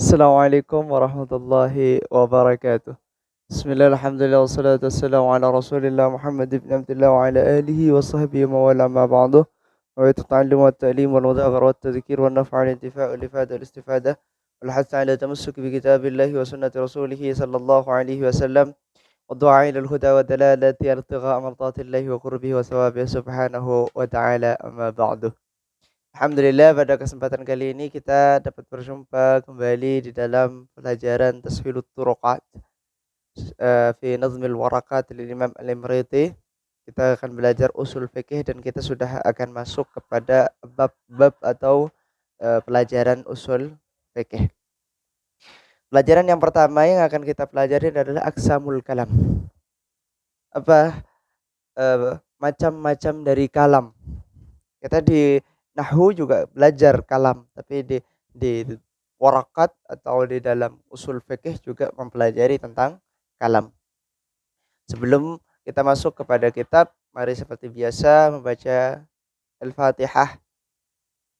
Assalamualaikum warahmatullahi wabarakatuh. Bismillah, alhamdulillah, wassalatu wassalamu ala rasulillah Muhammad ibn Abdullah wa ala alihi wa sahbihi wa wala ma ba'du. Wa ta'allum wa ta'lim wal mudhakara wa tadhkir wa naf'a wal intifa' wal ifada wal istifada wal hath ala tamassuk bi kitabillahi wa sunnati rasulih sallallahu alaihi wasallam wa du'a ila al huda wa dalalati irtigha mardatillahi wa qurbihi wa thawabihi subhanahu wa ta'ala amma ba'du. Alhamdulillah pada kesempatan kali ini kita dapat berjumpa kembali di dalam pelajaran Tashilut Turuqat fi Nazmil Warakat oleh Imam Al-Imriti. Kita akan belajar usul fikih dan kita sudah akan masuk kepada bab-bab atau pelajaran usul fikih. Pelajaran yang pertama yang akan kita pelajari adalah Aqsamul Kalam. Macam-macam dari kalam. Kita di Nahwu juga belajar kalam, tapi di warakat atau di dalam usul fikih juga mempelajari tentang kalam. Sebelum kita masuk kepada kitab, mari seperti biasa membaca Al-Fatihah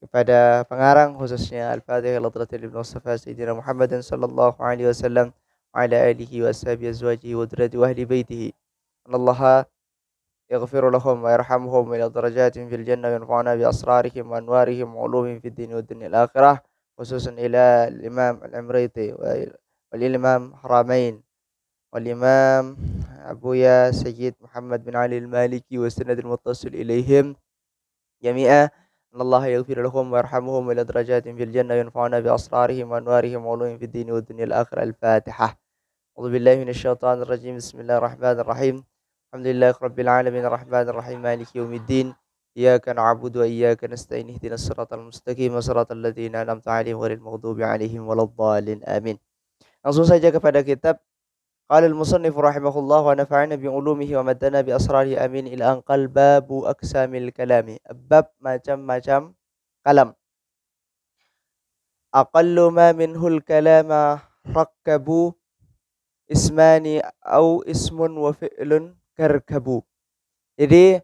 kepada pengarang, khususnya Al-Fatihah Ladratil Ibn Mustafa Sayyidina Muhammadin sallallahu alaihi wasallam wa ala alihi wa sahbihi azwajihi wa dzurriyyati wa ahli baitihi. Allah يغفر لهم ويرحمهم إلى درجات في الجنة وينفعنا بأسرارهم وأنوارهم وعلومهم في الدين والدنيا الآخرة خصوصا إلى الإمام العمريطي والإمام حرمين والإمام أبويا سيد محمد بن علي المالكي والسند المتصل إليهم جميعا أن الله يغفر لهم ويرحمهم إلى درجات في الجنة وينفعنا بأسرارهم وأنوارهم وعلومهم في الدين والدنيا الآخرة. الفاتحة. أعوذ بالله من الشيطان الرجيم. بسم الله الرحمن الرحيم. Alhamdulillah rabbil alamin arrahmanir rahim maliki yaumiddin iyyaka na'budu wa iyyaka nasta'in ihdinas siratal mustaqim siratal ladzina an'amta 'alaihim ghairil maghdubi 'alaihim waladdallin amin. Langsung saja kepada kitab. Qala al-musannif rahimahullah wa nafa'ana bi 'ulumihi wa maddana bi asrarihi amin ila an qal babu aqsamil kalami. Bab macam-macam kalam. Aqallu ma minhul kalama rakkabu ismani au ismun wa fi'lun karkabu. Jadi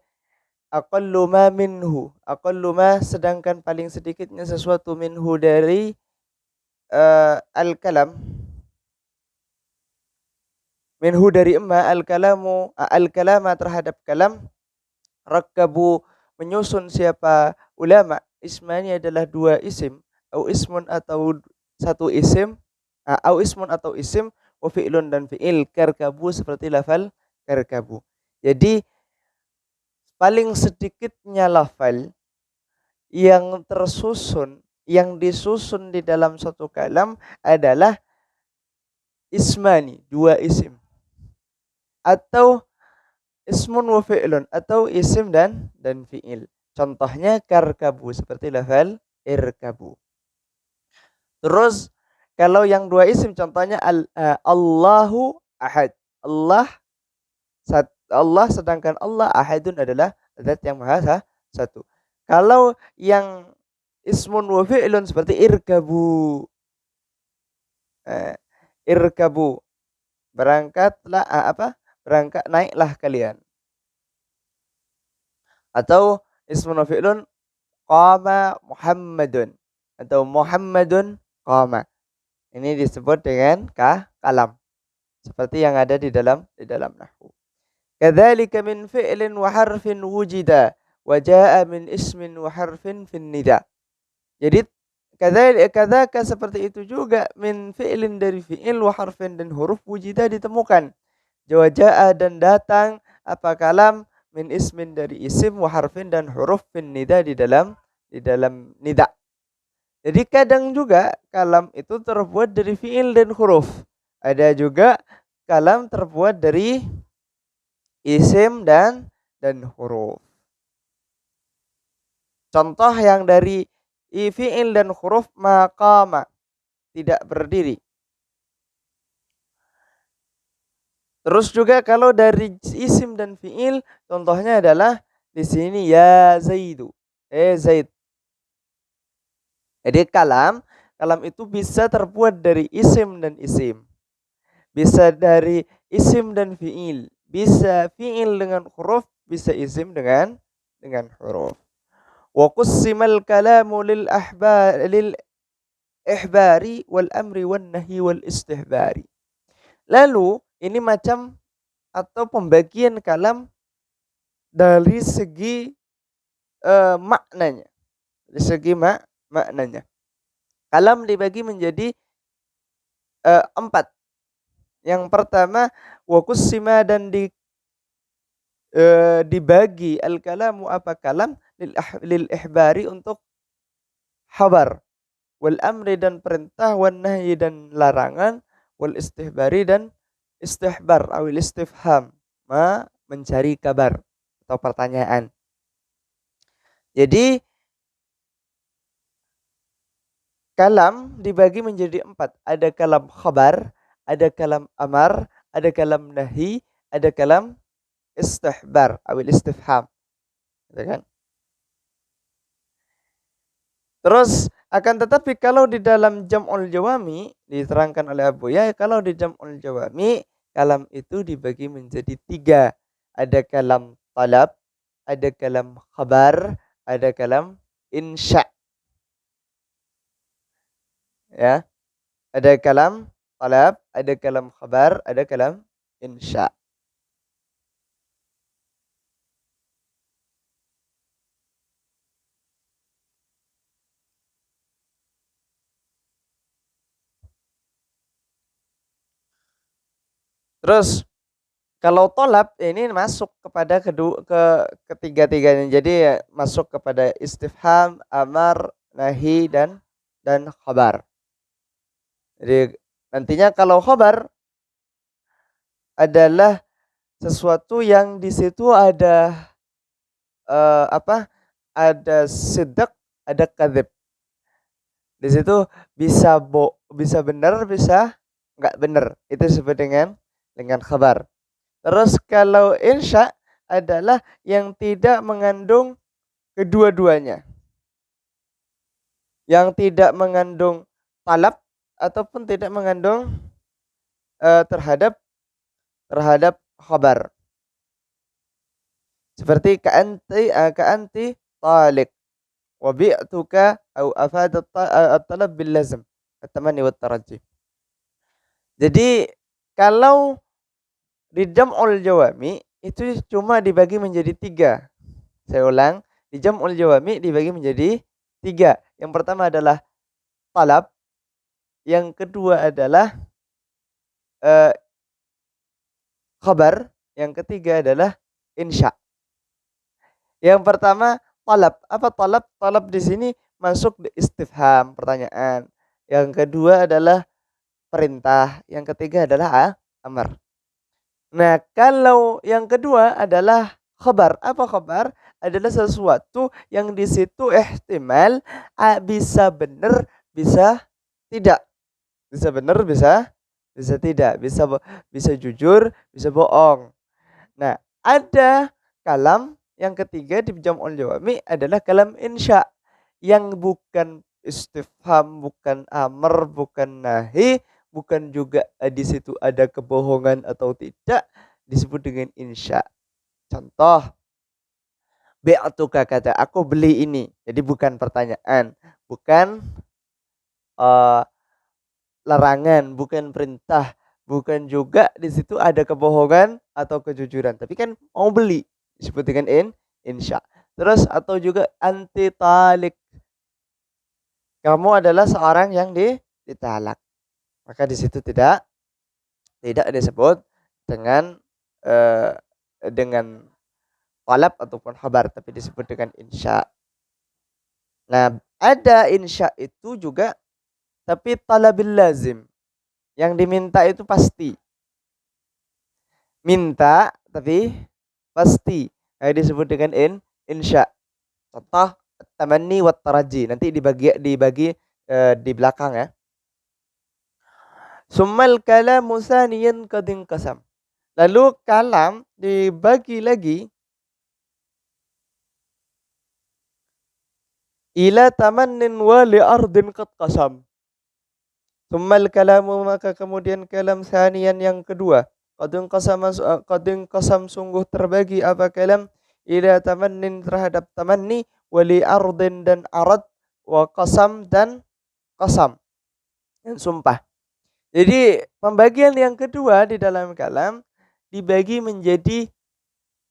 aqallu ma minhu, aqallu ma sedangkan paling sedikitnya sesuatu minhu dari al-kalam, minhu dari emma al-kalamu al-kalama terhadap kalam, rakkabu menyusun siapa ulama, ismani adalah dua isim, au ismun atau satu isim, au ismun atau isim, wa fi'lun dan fi'il, karkabu seperti lafal karkabu. Jadi paling sedikitnya lafal yang tersusun, yang disusun di dalam satu kalam adalah ismani, dua isim, atau ismun wa fi'lun, atau isim dan fi'il. Contohnya karkabu seperti lafal irkabu. Terus kalau yang dua isim contohnya Allahu ahad. Allah sedangkan Allah ahadun adalah zat yang maha satu. Kalau yang ismun wa fi'lun seperti irkabu. Irkabu. Berangkatlah berangkat naiklah kalian. Atau ismun wa fi'lun qama Muhammadun atau Muhammadun qama. Ini disebut dengan kalam. Seperti yang ada di dalam nahwu. Kadzalika min fi'lin wa harfin wujida wa jaa'a min ismin wa harfin fin nida. Jadi kadzaka seperti itu juga min fi'lin dari fi'il wa harfin dan huruf wujida ditemukan. Wa jaa'a dan datang apa kalam min ismin dari isim wa harfin dan huruf fin nida di dalam nida. Jadi kadang juga kalam itu terbuat dari fi'il dan huruf. Ada juga kalam terbuat dari isim dan huruf. Contoh yang dari fi'il dan huruf maqama, tidak berdiri. Terus juga kalau dari isim dan fi'il, contohnya adalah di sini ya Zaidu, Zaid. Jadi kalam itu bisa terbuat dari isim dan isim. Bisa dari isim dan fi'il. Bisa fi'il dengan huruf, bisa isim dengan huruf. Wa qussimal kalamu lil ihbari wal amri wan nahyi wal istihbari. Lalu ini macam atau pembagian kalam dari segi maknanya. Dari segi maknanya. Kalam dibagi menjadi 4. Yang pertama wakusima dan dibagi al-kalamu apa kalam lil ihbari untuk khabar, wal amri dan perintah, wan nahyi dan larangan, wal istihbari dan istihbar awil istifham mencari kabar atau pertanyaan. Jadi kalam dibagi menjadi 4. Ada kalam khabar, ada kalam amar, ada kalam nahi, ada kalam istihbar awil istifham. Gitu kan? Terus akan tetapi kalau di dalam jam'ul jawami diterangkan oleh Abu Ya, kalau di jam'ul jawami kalam itu dibagi menjadi 3. Ada kalam talab, ada kalam khabar, ada kalam insya. Ya. Ada kalam talab, ada kalam khabar, ada kalam insya. Terus kalau tolab ini masuk kepada ketiga-tiganya. Jadi ya, masuk kepada istifham, amar, nahi dan khabar. Jadi nantinya kalau khabar adalah sesuatu yang di situ ada ada sidq, ada kadzib. Di situ bisa benar, bisa enggak benar. Itu disebut dengan khabar. Terus kalau insya adalah yang tidak mengandung kedua-duanya. Yang tidak mengandung talab ataupun tidak mengandung terhadap khabar. Seperti ka'anti talik wa bi'tuka au afada at-talab bil lazm at-tamanni wat taraji. Jadi kalau di jam'ul jawami itu cuma dibagi menjadi 3. Saya ulang, di jam'ul jawami dibagi menjadi 3. Yang pertama adalah talab, yang kedua adalah khabar, yang ketiga adalah insya. Yang pertama talab. Apa talab? Talab di sini masuk di istifham, pertanyaan. Yang kedua adalah perintah, yang ketiga adalah amar. Nah, kalau yang kedua adalah khabar. Apa khabar? Adalah sesuatu yang di situ ihtimal bisa benar, bisa tidak. Bisa benar, bisa tidak. Bisa jujur, bisa bohong. Nah, ada kalam yang ketiga di jam'ul jawami adalah kalam insya yang bukan istifham, bukan amr, bukan nahi, bukan juga di situ ada kebohongan atau tidak, disebut dengan insya. Contoh, bi'atuka, kata aku beli ini. Jadi bukan pertanyaan, bukan larangan, bukan perintah, bukan juga di situ ada kebohongan atau kejujuran, tapi kan mau beli, disebut dengan insya. Terus atau juga anti talik, kamu adalah seorang yang ditalak, maka di situ tidak disebut dengan talab ataupun khabar, tapi disebut dengan insya. Nah, ada insya itu juga tapi talabil lazim, yang diminta itu pasti. Minta tapi pasti. Nah, disebut dengan insya. Contoh tamanni wat taraji. Nanti dibagi di belakang ya. Summal kalamu saniyan qadin qasam. Lalu kalam dibagi lagi ila tamannin wa li ardin qad qasam. Summal kalamu, maka kemudian kalam saniyan yang kedua. Qadin qasam sungguh terbagi apa kalam ila tamannin terhadap tamanni, wali ardin dan arad, wa qasam dan qasam. dan sumpah. Jadi pembagian yang kedua di dalam kalam dibagi menjadi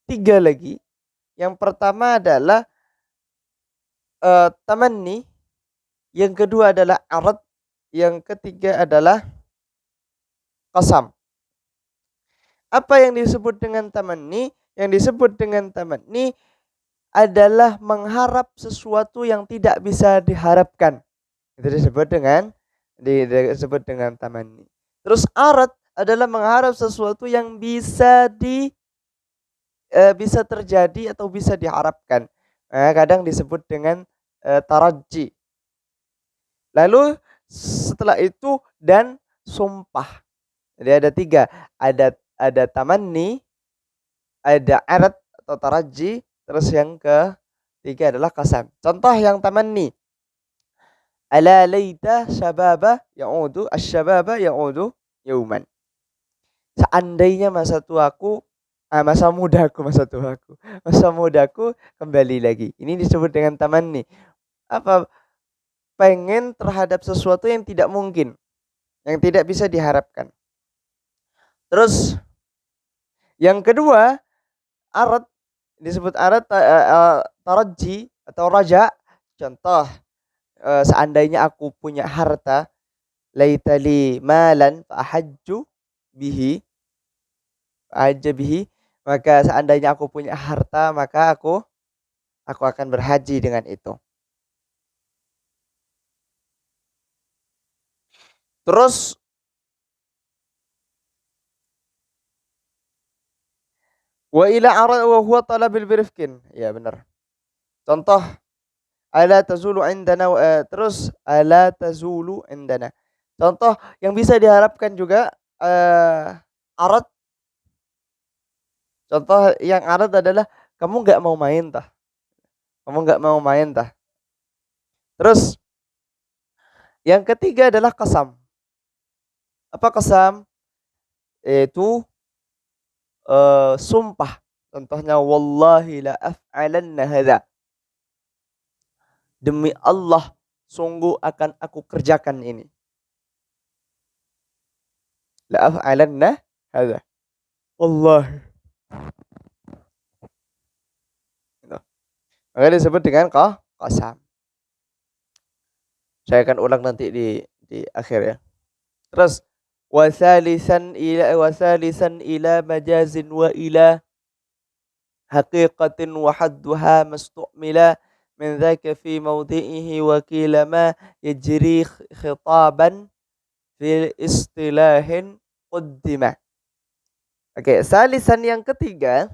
3 lagi. Yang pertama adalah tamanni, yang kedua adalah arad, yang ketiga adalah qasam. Apa yang disebut dengan tamanni? Yang disebut dengan tamanni adalah mengharap sesuatu yang tidak bisa diharapkan. Itu disebut dengan tamanni. Terus arad adalah mengharap sesuatu yang bisa terjadi atau bisa diharapkan. Kadang disebut dengan taraji. Lalu setelah itu dan sumpah. Jadi ada 3, ada tamanni, ada arad atau taraji, terus yang ketiga adalah qasam. Contoh yang tamanni, ala laita syababa ya'udu asy-syababa ya'udu yauman. Seandainya masa mudaku kembali lagi. Ini disebut dengan tamanni. Apa? Pengen terhadap sesuatu yang tidak mungkin, yang tidak bisa diharapkan. Terus yang kedua, arad, disebut arad taraji atau raja. Contoh, seandainya aku punya harta, laitali malan fahajju bihi, maka seandainya aku punya harta, maka aku akan berhaji dengan itu. Terus wa ila arad wa huwa talabil birifkin. Ya benar. Contoh, ala tazulu indana, terus ala tazulu indana. Contoh yang bisa diharapkan juga arad. Contoh yang arad adalah kamu nggak mau main tah. Terus yang ketiga adalah qasam. Apa qasam? Yaitu sumpah. Contohnya wallahi la af'alanna hadza. Demi Allah, sungguh akan aku kerjakan ini. La af'alanna hadza. Wallahi. Maka disebut dengan qasam. Saya akan ulang nanti di akhir ya. Terus wasalisan ila majazin wa ila haqiqatin wa hadduha mastu'mila min dzaka fi mawdi'ihi wa qila ma yajri khitaban fi istilahin qaddima. Oke, salisan yang ketiga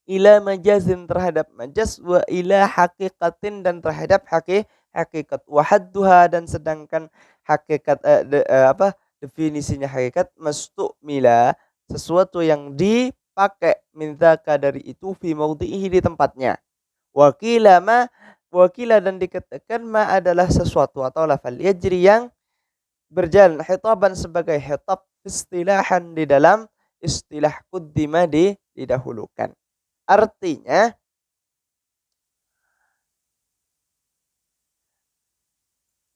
ila majazin terhadap majaz, wa ila haqiqatin dan terhadap hakikat, wa hadduha dan sedangkan hakikat definisinya hakikat mastu'mila sesuatu yang dipakai min dzaka dari itu fi maudhihi di tempatnya. Wakila dan dikatakan ma adalah sesuatu atau lafal yajri yang berjalan, hitaban sebagai hitab, istilahan di dalam istilah kuddima didahulukan. Artinya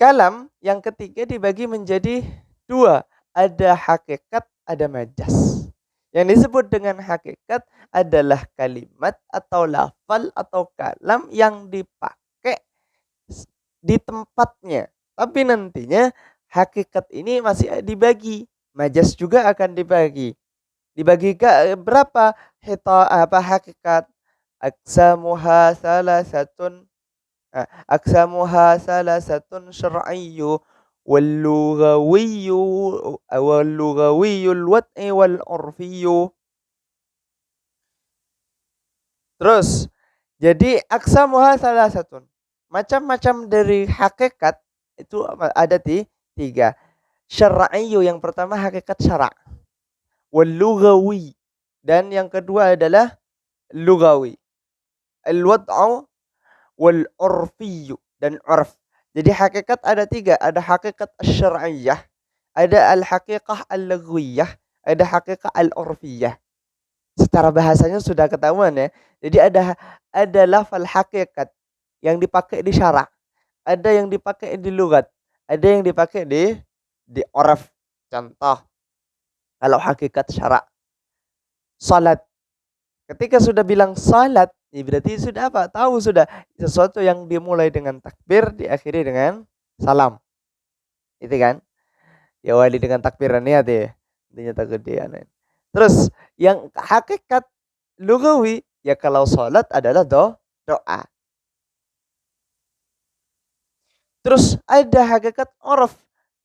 kalam yang ketiga dibagi menjadi 2, ada hakikat, ada majaz. Yang disebut dengan hakikat adalah kalimat atau lafal atau kalam yang dipakai di tempatnya. Tapi nantinya hakikat ini masih dibagi, majaz juga akan dibagi. Dibagi ke berapa hakikat? Aksamuha salasatun syar'iyyu wal lughawiyyul wad'i wal urfiyyu. Terus jadi aksamuha salasatun, macam-macam dari hakikat itu ada 3. Syar'iyyu yang pertama hakikat syara', wal lughawi dan yang kedua adalah lugawi, al wad'u wal urfiyyu dan urf. Jadi hakikat ada 3, ada hakikat syar'iyyah, ada al haqiqah al lughawiyah, ada hakikat al urfiyah. Secara bahasanya sudah ketahuan ya. Jadi ada lafal hakikat yang dipakai di syara', ada yang dipakai di lugat, ada yang dipakai di oraf. Contoh, kalau hakikat syarak, salat. Ketika sudah bilang salat, ya berarti sudah apa? Tahu sudah sesuatu yang dimulai dengan takbir, diakhiri dengan salam. Itu kan? Ya wali dengan takbiran niat ya. Intinya takut dia. Terus yang hakikat lugawi, ya kalau salat adalah doa. Terus ada hakikat oraf,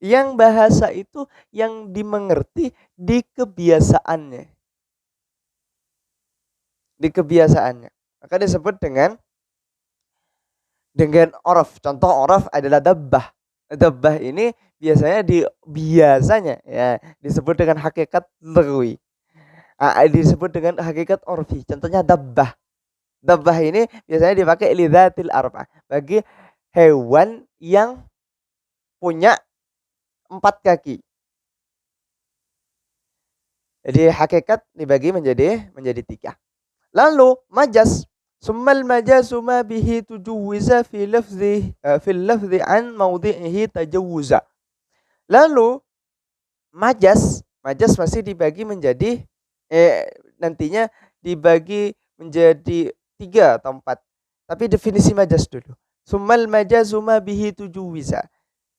yang bahasa itu yang dimengerti di kebiasaannya. Di kebiasaannya. Maka disebut dengan oraf. Contoh oraf adalah dabbah. Dabbah ini biasanya ya disebut dengan hakikat lughawi. Disebut dengan hakikat orfi. Contohnya dabbah. Dabbah ini biasanya dipakai lidzatil arba, bagi hewan yang punya 4 kaki. Jadi hakikat dibagi menjadi 3. Lalu majaz, summal majazu ma bihi tujawwiza fi lafzi an mawdi'ihi tajawuza. Lalu majaz masih dibagi menjadi nantinya dibagi menjadi 3 atau 4. Tapi definisi majaz dulu. Summal majazu ma bihi tujawwiza.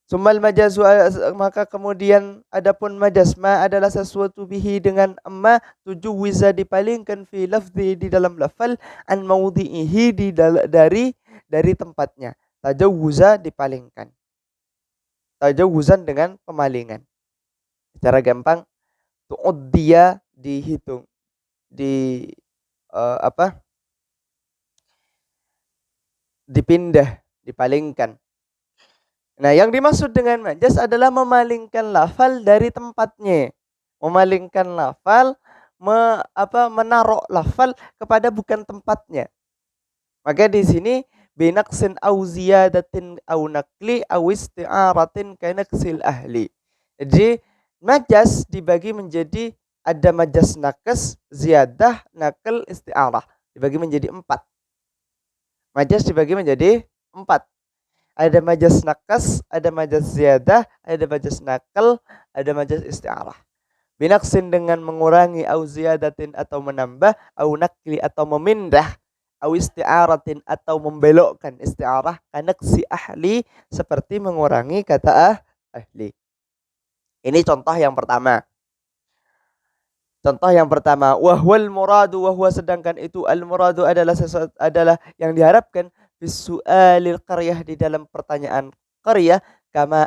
Summal majazu, maka kemudian adapun majaz, ma adalah sesuatu bihi dengan ma, tujawwiza dipalingkan fi lafzi di dalam lafal, an mawdi'ihi dari tempatnya. Tajawuza dipalingkan. Tajawuzan dengan pemalingan. Secara gampang, tu'uddiya dihitung, dipindah, dipalingkan. Nah, yang dimaksud dengan majaz adalah memalingkan lafal dari tempatnya. Memalingkan lafal, menaruh lafal kepada bukan tempatnya. Maka di sini binaqsin au ziyadatin au naqli au isti'aratin kanaqsil ahli. Jadi majaz dibagi menjadi ada majaz naqs, ziyadah, naql, isti'arah. Dibagi menjadi 4. Majaz dibagi menjadi 4. Ada majaz naqas, ada majaz ziyadah, ada majaz naql, ada majaz isti'arah. Binaqsin dengan mengurangi, au ziyadatin atau menambah, au naqli atau memindah, au isti'aratin atau membelokkan isti'arah, kanaqsi ahli seperti mengurangi kata ahli. Ini contoh yang pertama. Wahwal muradu, wahwa sedangkan itu al muradu adalah yang diharapkan bisu'alil qaryah di dalam pertanyaan qaryah, kama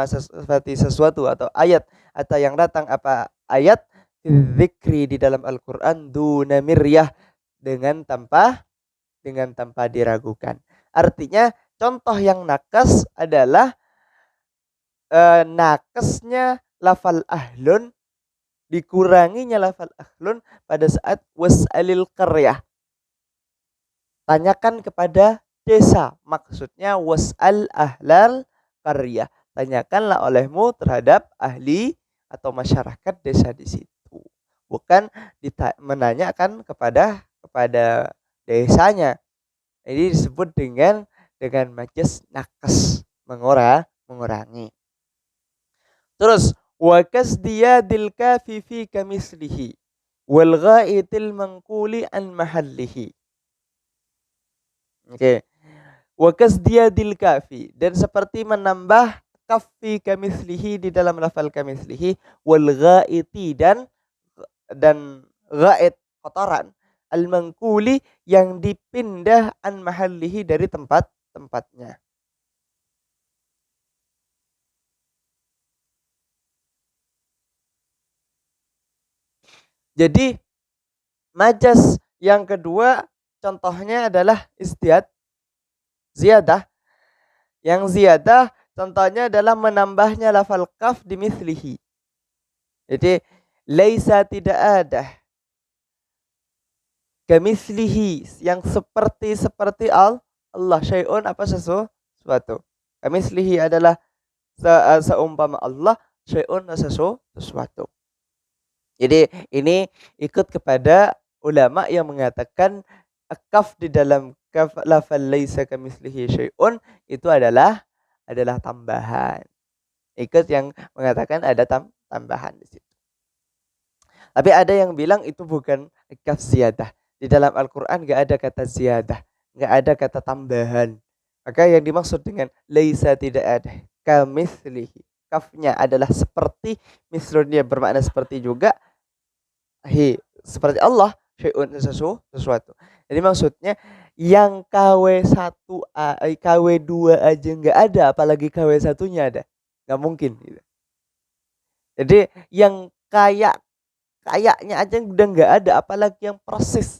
seperti sesuatu atau ayat atau yang datang apa ayat dzikri di dalam Al-Qur'an duna miryah, dengan tanpa diragukan. Artinya contoh yang nakas adalah nakasnya lafal ahlun, dikuranginya lafal ahlun pada saat was'alil qaryah, tanyakan kepada desa. Maksudnya was'al ahlal qaryah, tanyakanlah olehmu terhadap ahli atau masyarakat desa di situ. Bukan menanyakan kepada desanya. Ini disebut dengan majaz nakas, mengurangi. Terus wa kasdiyadil kafi fi kamislihi wal ghaitil manquli an mahallihi. Oke. Wa kasdiyadil kafi, dan seperti menambah kaf fi kamislihi di dalam lafal kamislihi, wal ghaiti dan ghait kotoran, al manquli yang dipindah, an mahallihi dari tempatnya. Jadi majaz yang kedua contohnya adalah ziyadah. Yang ziyadah contohnya adalah menambahnya lafal kaf di mislihi. Jadi laisa, tidak ada, kamislihi yang seperti Allah, syai'un apa sesuatu. Kamislihi adalah seumpama Allah, syai'un sesuatu. Jadi ini ikut kepada ulama yang mengatakan kaf di dalam kaf lafal laisa kamitslihi syai'un itu adalah tambahan. Ikut yang mengatakan ada tambahan di situ. Tapi ada yang bilang itu bukan kaf ziyadah. Di dalam Al-Qur'an enggak ada kata ziyadah, enggak ada kata tambahan. Maka yang dimaksud dengan laisa tidak ada kamitslihi. Kafnya adalah seperti, mislunya bermakna seperti juga, seperti Allah, syai'un sesuatu. Jadi maksudnya yang KW1 KW2 aja enggak ada, apalagi KW1-nya ada. Enggak mungkin gitu. Jadi yang kayaknya aja udah enggak ada, apalagi yang persis,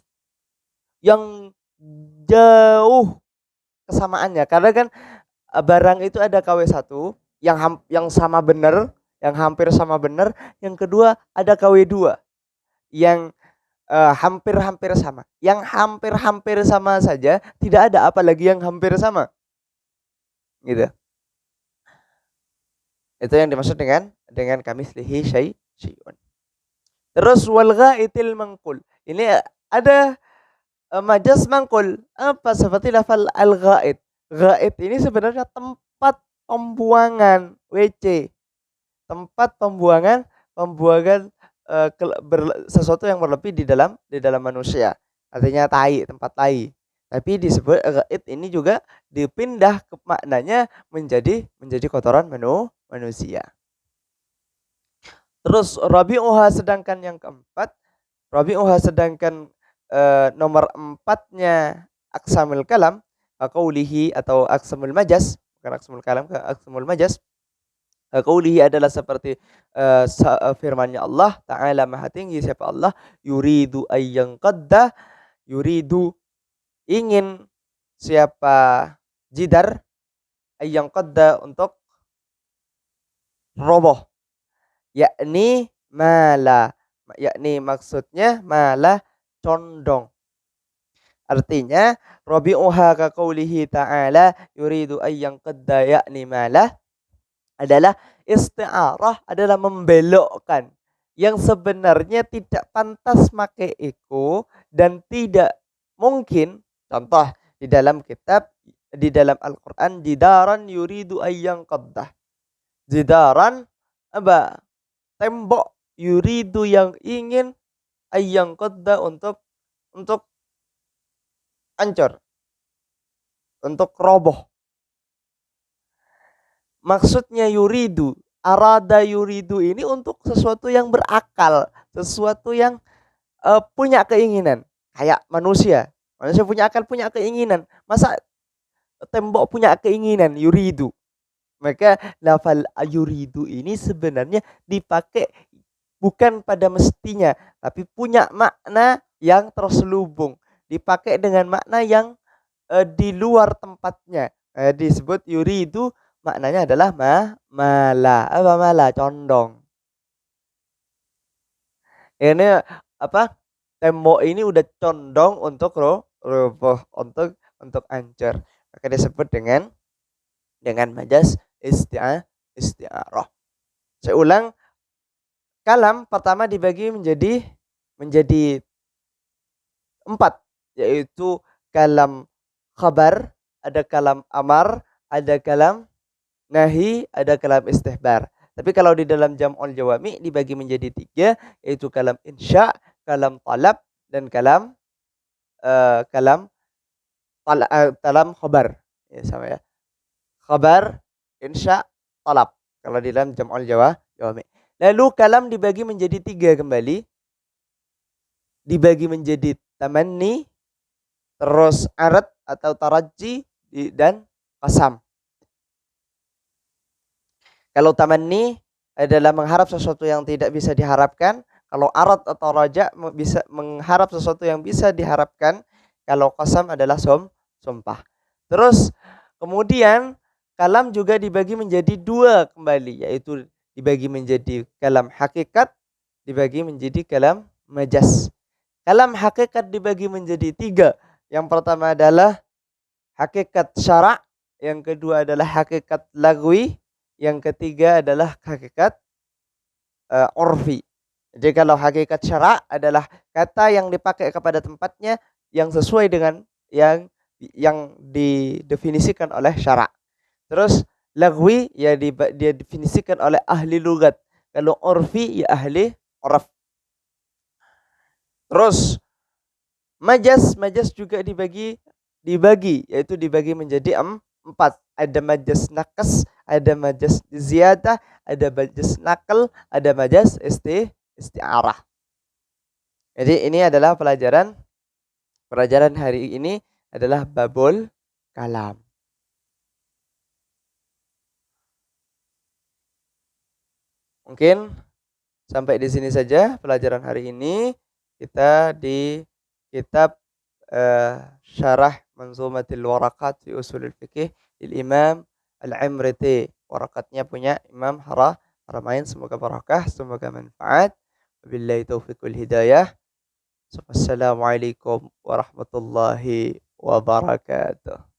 yang jauh kesamaannya. Karena kan barang itu ada KW1 yang sama benar, yang hampir sama benar, yang kedua ada KW2 yang hampir-hampir sama. Yang hampir-hampir sama saja tidak ada, apalagi yang hampir sama. Gitu. Itu yang dimaksud dengan kamitslihi syai'un. Terus wal ghaitil manqul. Ini ada majas mangkul. Apa seperti lafal al-ghaid. Ghaid ini sebenarnya tempat pembuangan WC. Tempat pembuangan sesuatu yang berlebih di dalam manusia. Artinya tai, tempat tai. Tapi disebut ghaid ini juga dipindah ke maknanya menjadi kotoran manusia. Terus rabi'uha, sedangkan yang keempat, rabi'uha sedangkan nomor 4-nya aqsamul kalam, qaulihi atau aqsamul majas, bukan aqsamul kalam, aqsamul majas. Qaulihi adalah seperti firman-Nya Allah Ta'ala Maha Tinggi, siapa Allah, yuridu ayyanqadda, yuridu ingin, siapa jidar, ayyanqadda untuk roboh, yakni mala, yakni maksudnya mala, condong. Artinya rabi'uha ka qaulihi ta'ala yuridu ayyanqadda yakni mala adalah isti'arah, adalah membelokkan yang sebenarnya tidak pantas make iku dan tidak mungkin. Contoh di dalam kitab, di dalam Al-Qur'an, jidaran yuridu ayyanqadda. Jidaran apa? Tembok, yuridu yang ingin, ayyanqadda untuk hancur, untuk roboh. Maksudnya yuridu, arada yuridu ini untuk sesuatu yang berakal, sesuatu yang punya keinginan. Kayak manusia punya akal, punya keinginan. Masa tembok punya keinginan, yuridu? Maka lafal yuridu ini sebenarnya dipakai bukan pada mestinya, tapi punya makna yang terselubung, dipakai dengan makna yang di luar tempatnya. Disebut yuridu, maknanya adalah mala. Apa mala? Condong. Ini apa? Tembok ini udah condong untuk roboh, untuk hancur. Maka disebut dengan majas isti'arah. Saya ulang, kalam pertama dibagi menjadi 4, yaitu kalam khabar, ada kalam amar, ada kalam nahi, ada kalam istihbar. Tapi kalau di dalam jam'ul jawami dibagi menjadi 3, yaitu kalam insya, kalam talab, dan kalam khabar. Ya, sama ya. Khabar, insya, talab. Kalau di dalam jam'ul jawami. Lalu kalam dibagi menjadi 3 kembali. Dibagi menjadi tamanni, terus arad atau taraji, dan qasam. Kalau tamanni adalah mengharap sesuatu yang tidak bisa diharapkan. Kalau arad atau raja bisa mengharap sesuatu yang bisa diharapkan. Kalau qasam adalah sumpah. Terus kemudian kalam juga dibagi menjadi 2 kembali, yaitu dibagi menjadi kalam hakikat, dibagi menjadi kalam majas. Kalam hakikat dibagi menjadi 3. Yang pertama adalah hakikat syara', yang kedua adalah hakikat lagwi, yang ketiga adalah hakikat urfi. Jadi kalau hakikat syara' adalah kata yang dipakai kepada tempatnya, yang sesuai dengan yang didefinisikan oleh syara'. Terus lagwi ya dia definisikan oleh ahli lugat. Kalau urfi ya ahli uraf. Terus majas juga dibagi yaitu dibagi menjadi empat. Ada majas nakas, ada majas ziyadah, ada majas nakal, ada majas isti'arah. Jadi ini adalah pelajaran hari ini adalah babul kalam. Mungkin sampai di sini saja pelajaran hari ini. Kita di kitab Syarah Manzumatil Waraqat fi Usulul Fiqh Imam Al-Imriti. Warakatnya punya Imam Haramain. Semoga barakah, semoga manfaat. Wabillahi taufiq wal hidayah. Assalamualaikum warahmatullahi wabarakatuh.